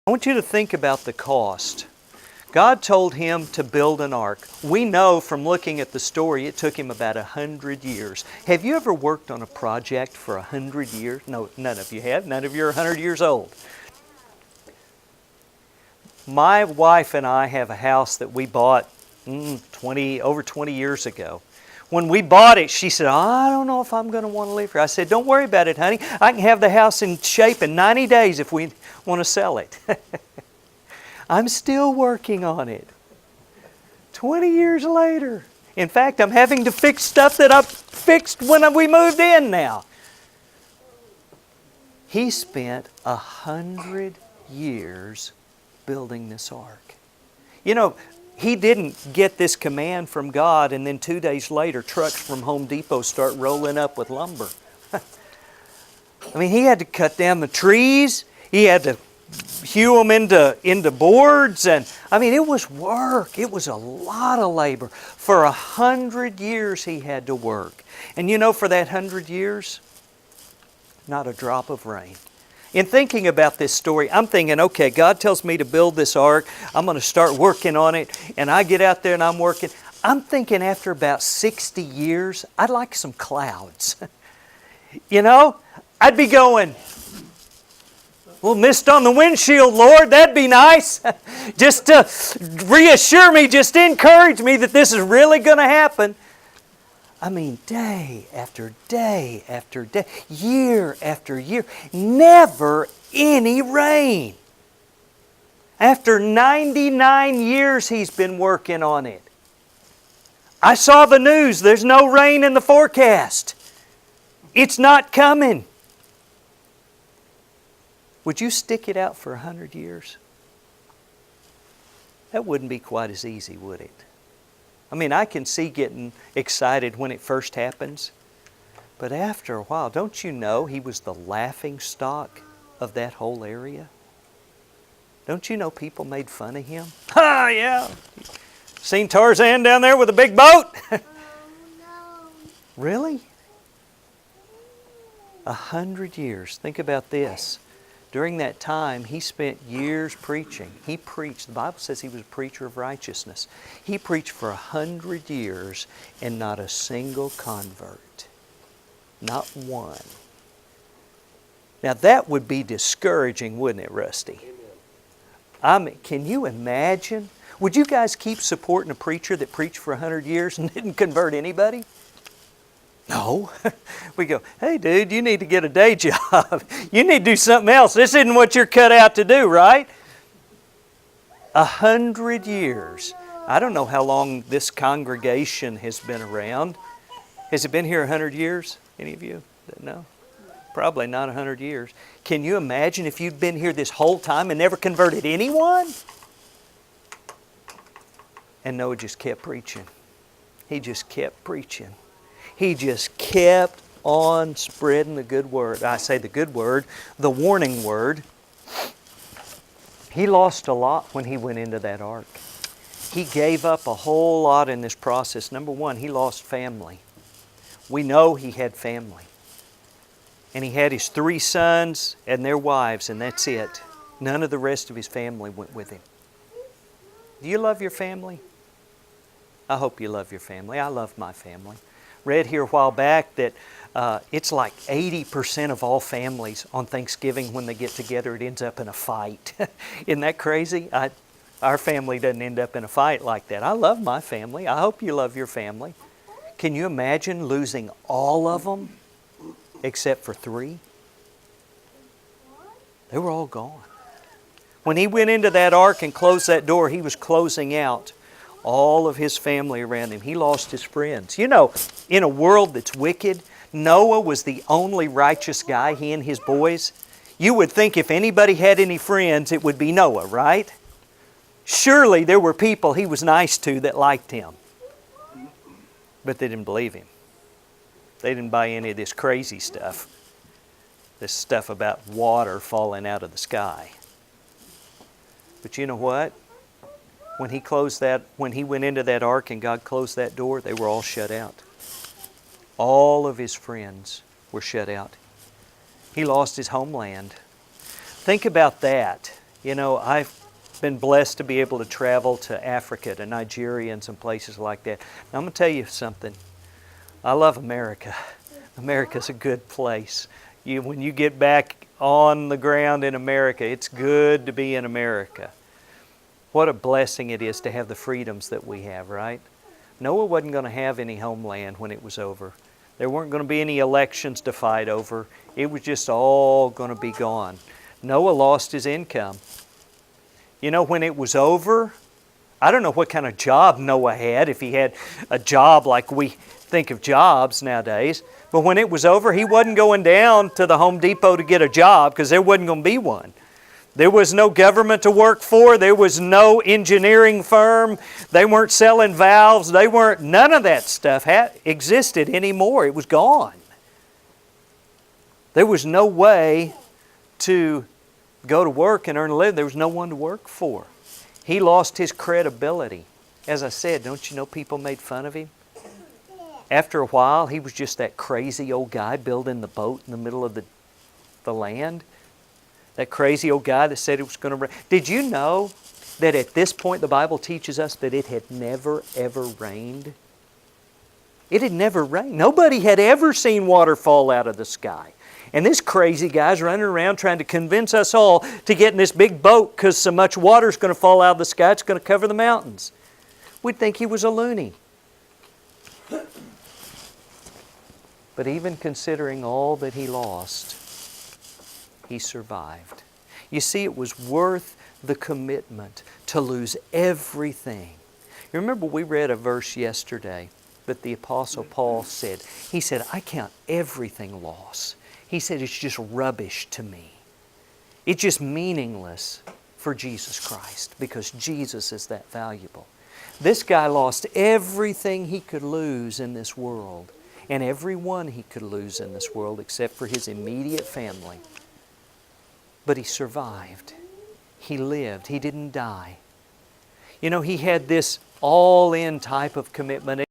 I want you to think about the cost. God told him to build an ark. We know from looking at the story it took him about 100 years. Have you ever worked on a project for 100 years? No, none of you have. None of you are 100 years old. My wife and I have a house that we bought over 20 years ago. When we bought it, she said, I don't know if I'm going to want to live here. I said, don't worry about it, honey. I can have the house in shape in 90 days if we want to sell it. I'm still working on it. 20 years later. In fact, I'm having to fix stuff that I fixed when we moved in now. He spent 100 years building this ark. You know, he didn't get this command from God and then 2 days later trucks from Home Depot start rolling up with lumber. I mean, he had to cut down the trees. He had to hew them into boards. And I mean, it was work. It was a lot of labor. For 100 years he had to work. And you know, for that 100 years, not a drop of rain. In thinking about this story, I'm thinking, okay, God tells me to build this ark. I'm going to start working on it. And I get out there and I'm working. I'm thinking after about 60 years, I'd like some clouds. You know, I'd be going, well, mist on the windshield, Lord, that'd be nice. Just to reassure me, just encourage me that this is really going to happen. I mean, day after day after day, year after year, never any rain. After 99 years he's been working on it. I saw the news, there's no rain in the forecast. It's not coming. Would you stick it out for 100 years? That wouldn't be quite as easy, would it? I mean, I can see getting excited when it first happens. But after a while, don't you know he was the laughing stock of that whole area? Don't you know people made fun of him? Ha, yeah. Seen Tarzan down there with a big boat? Oh, no. Really? 100 years. Think about this. During that time, he spent years preaching. He preached. The Bible says he was a preacher of righteousness. He preached for 100 years and not a single convert. Not one. Now that would be discouraging, wouldn't it, Rusty? I mean, can you imagine? Would you guys keep supporting a preacher that preached for 100 years and didn't convert anybody? No. We go, hey dude, you need to get a day job. You need to do something else. This isn't what you're cut out to do, right? 100 years. I don't know how long this congregation has been around. Has it been here 100 years? Any of you? No? Probably not 100 years. Can you imagine if you'd been here this whole time and never converted anyone? And Noah just kept preaching. He just kept preaching. He just kept on spreading the good word. I say the good word, the warning word. He lost a lot when he went into that ark. He gave up a whole lot in this process. Number one, he lost family. We know he had family. And he had his 3 sons and their wives, and that's it. None of the rest of his family went with him. Do you love your family? I hope you love your family. I love my family. Read here a while back that it's like 80% of all families on Thanksgiving when they get together, it ends up in a fight. Isn't that crazy? Our family doesn't end up in a fight like that. I love my family. I hope you love your family. Can you imagine losing all of them except for 3? They were all gone. When he went into that ark and closed that door, he was closing out all of his family around him. He lost his friends. You know, in a world that's wicked, Noah was the only righteous guy, he and his boys. You would think if anybody had any friends, it would be Noah, right? Surely there were people he was nice to that liked him. But they didn't believe him. They didn't buy any of this crazy stuff. This stuff about water falling out of the sky. But you know what? When he went into that ark and God closed that door, they were all shut out. All of his friends were shut out. He lost his homeland. Think about that. I've been blessed to be able to travel to Africa, to Nigeria, and some places like that. Now, I'm going to tell you something. I love America. America's a good place. When you get back on the ground in America, it's good to be in America. What a blessing it is to have the freedoms that we have, right? Noah wasn't going to have any homeland when it was over. There weren't going to be any elections to fight over. It was just all going to be gone. Noah lost his income. When it was over, I don't know what kind of job Noah had, if he had a job like we think of jobs nowadays. But when it was over, he wasn't going down to the Home Depot to get a job because there wasn't going to be one. There was no government to work for. There was no engineering firm. They weren't selling valves. None of that stuff existed anymore. It was gone. There was no way to go to work and earn a living. There was no one to work for. He lost his credibility. As I said, don't you know people made fun of him? After a while, he was just that crazy old guy building the boat in the middle of the land. That crazy old guy that said it was going to rain. Did you know that at this point the Bible teaches us that it had never, ever rained? It had never rained. Nobody had ever seen water fall out of the sky. And this crazy guy's running around trying to convince us all to get in this big boat because so much water's going to fall out of the sky, it's going to cover the mountains. We'd think he was a loony. But even considering all that he lost, he survived. You see, it was worth the commitment to lose everything. You remember we read a verse yesterday that the Apostle Paul said. He said, I count everything loss. He said, it's just rubbish to me. It's just meaningless for Jesus Christ because Jesus is that valuable. This guy lost everything he could lose in this world and everyone he could lose in this world except for his immediate family. But he survived. He lived. He didn't die. He had this all-in type of commitment.